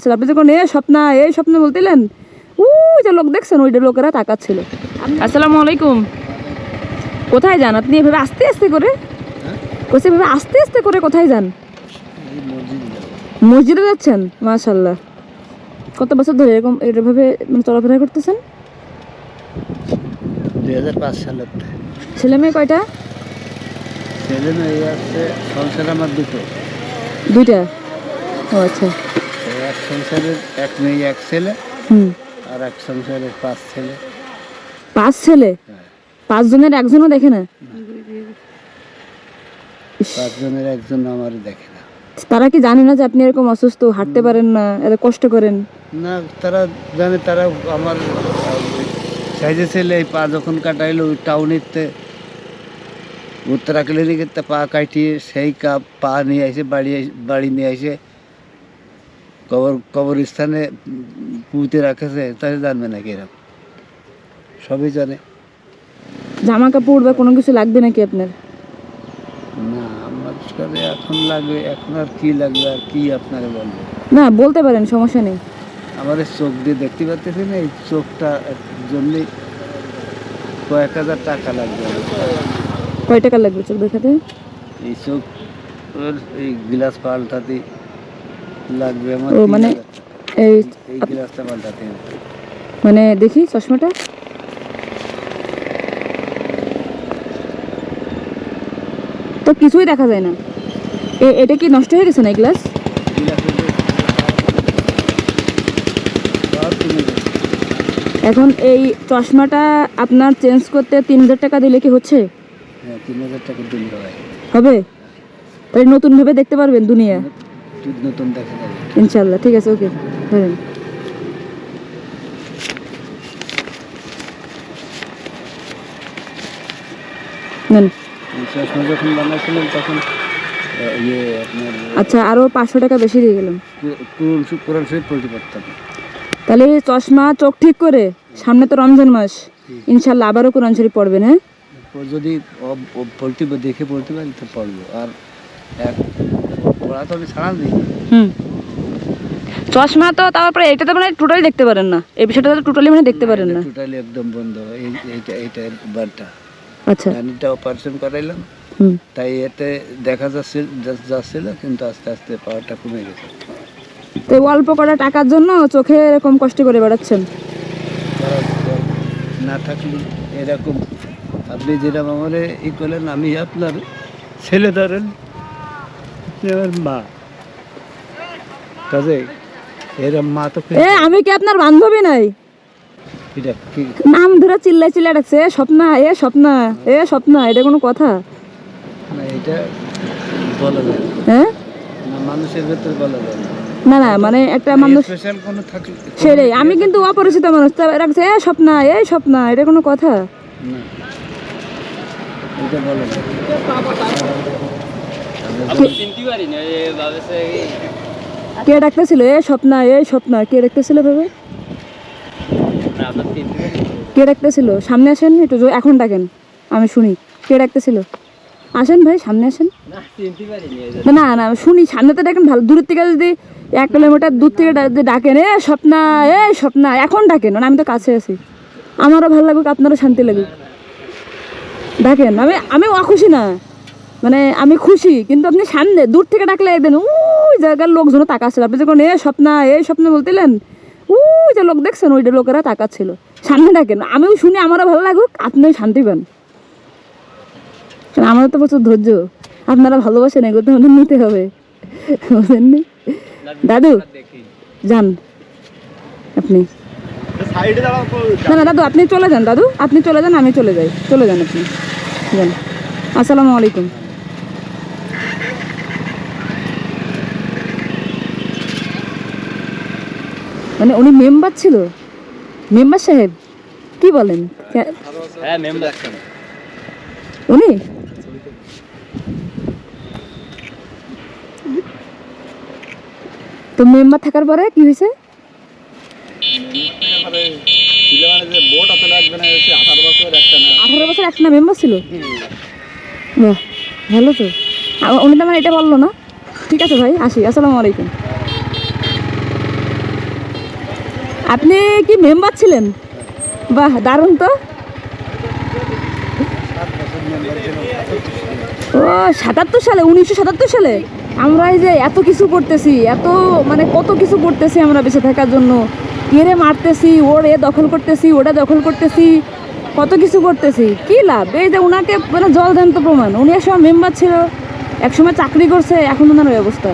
তাকাচ্ছিল। আপনি যখন এই স্বপ্ন বলতেলেন, ওই যে লোক দেখছেন, ওইটা লোকেরা তাকাচ্ছিল। আসসালামু আলাইকুম। কোথায় যান আপনি এভাবে আস্তে আস্তে করে? এভাবে আস্তে আস্তে করে কোথায় যান? মসজিদে যাচ্ছেন? মাশাআল্লাহ। কত বছর ধরে এরকম এভাবে চলাফেরা করতেছেন? 2005 সালে। ছেলে মেয়ে কয়টা? ছেলে মেয়ে আছে সংসার আমার দুইটা। ও আচ্ছা। এক সংসারের এক মেয়ে এক ছেলে, আর এক সংসারের 5 ছেলে। 5 ছেলে? 5 জনের একজনও দেখে না? 5 জনের একজন আমার দেখে না। তারা কি জানে না যে আপনি এরকম অসুস্থ, হাঁটতে পারেন না, এত কষ্ট করেন? না, তারা জানে। তারা আমার সাইজে ছেলে এই পা যখন কাটাইলো ওই টাউনেতে উত্তরা ক্লিনিকের পা কাটিয়ে সেই পা নিয়ে আসে বাড়ি নিয়ে আসে কবরস্থানে পুঁতে রাখেছে। তাই জানবে নাকি? এরকম সবই জানে। জামা কাপড় বা কোনো কিছু লাগবে নাকি আপনার? না, আমার কাছে এখন লাগবে। এখন আর কি লাগবে, আর কি আপনারা বলবো? না, বলতে পারেন, সমস্যা নেই। আমার চোখ দিয়ে দেখতে পাচ্ছি না, এই চোখটা জন্যই কয়েক হাজার টাকা লাগবে। কয় টাকা লাগবে চোখ দেখাতে? এই চোখ এই গ্লাস পাল্টাতে লাগবে আমার। ও মানে এই গ্লাসটা পাল্টাতে মানে দেখি চশমাটা। তো কিছুই দেখা যায় না। এটা কি নষ্ট হয়ে গেছে না এই গ্লাস? এখন এই চশমাটা আপনার চেঞ্জ করতে 3000 টাকা দিলে কি হচ্ছে? হ্যাঁ, 3000 টাকা দিলে হবে। তাই নতুন ভাবে দেখতে পারবেন দুনিয়া। নতুন দেখা যাবে ইনশাআল্লাহ। ঠিক আছে, ওকে ধরেন। নেন। চশমা যখন বানাইছিলাম তখন আপনার আচ্ছা, আরো 500 টাকা বেশি দিয়ে গেলাম। কোরআন শরীফ পড়তে পারতাম। তাহলে চশমা চোখ ঠিক করে, সামনে তো রমজান মাস, ইনশাআল্লাহ আবারও কোরআন শরীফ পড়বেন। হ্যাঁ, যদি দেখে পড়তে পারি তো পড়বো। আর এক পড়া তো আমি ছাড়া দিই। চশমা তো তারপরে এটা তো মানে টোটালি দেখতে পারেন না, এই বিষয়টা তো টোটালি মানে দেখতে পারেন না। টোটালি একদম বন্ধ। এইটা বারটা। আচ্ছা, এটা অপারেশন করাইলাম, তাই এতে দেখা যাচ্ছিল, কিন্তু আস্তে আস্তে পাওয়ারটা কমে গেছে। তো অল্প কটা টাকার জন্য চোখে এরকম কষ্ট করে বেড়াচ্ছেন। না থাকলে এরকম আপনি যেরকম আমারে ই করলেন, আমি আপনার ছেলে ধরেন, আমার মা কাজে এরকম মা তো। আমি কি আপনার বান্ধবী নাই? নাম ধরে চিল্লাই ডাকছে স্বপ্না, স্বপ্না, এটা কোনো কথা? না, এটা বলা যায় না। হ্যাঁ, মানুষের ভেতর বলা যায় না। না মানে একটা মানুষ স্পেশাল কোনো থাকলে সেটাই। আমি কিন্তু অপরিচিত মানুষ, রাখছে স্বপ্না, এটা কোনো কথা? না, এটা বলা যায় না। কে ডাকতেছিল স্বপ্না, কে ডাকতেছিল ভেবে? কে ডাকতেছিল? সামনে আসেন একটু, এখন ডাকেন, আমি শুনি কে ডাকতেছিল। আসেন ভাই, সামনে আসেন। না না, শুনি, সামনে তো ডাকেন। ভালো দূরের থেকে যদি 1 কিলোমিটার দূর থেকে ডাকেন স্বপ্না, এখন ডাকেন। আমি তো কাছে আছি, আমারও ভালো লাগুক, আপনারও শান্তি লাগুক, ডাকেন। আমি অখুশি না, মানে আমি খুশি, কিন্তু আপনি সামনে দূর থেকে ডাকলে একদিন ওই জায়গার লোকজন তাকাচ্ছিল। আপনি যখন স্বপ্না বলতেলেন, ওই যে লোক দেখছেন, ওইটা লোকেরা তাকাচ্ছিল। সামনে ডাকেন, আমিও শুনি, আমারও ভালো লাগুক, আপনিও শান্তি পান। আমারও তো প্রচুর ধৈর্য, আপনারা ভালোবাসেন, এগুলো তো আমাদের নিতে হবে, বুঝলেন? দাদু যান আপনি। না দাদু, আপনি চলে যান। দাদু আপনি চলে যান, আমি চলে যাই। চলে যান আপনি, যান। আসসালামু আলাইকুম। মানে উনি মেম্বার ছিল? মেম্বার সাহেব কি বলেন? উনি তো মেম্বার থাকার পরে কি হয়েছে? 18 বছর একটা মেম্বার ছিল। বাহ, ভালো তো। উনি তো মানে এটা বললো না। ঠিক আছে ভাই, আসি। আসসালামু আলাইকুম। আপনি কি মেম্বার ছিলেন? বাহ, দারুণ তো। 7 বছর মেম্বার ছিলাম 77 সালে। ও 77 সালে, 1977 সালে। আমরা এই যে এত কিছু করতেছি, এত মানে কত কিছু করতেছি আমরা বেঁচে থাকার জন্য। এরে মারতেছি, ওর এ দখল করতেছি, ওটা দখল করতেছি, কত কিছু করতেছি, কি লাভ? এই যে ওনাকে মানে জল দেন তো প্রমাণ, উনি একসময় মেম্বার ছিল, একসময় চাকরি করছে, এখন ওনার ওই অবস্থা।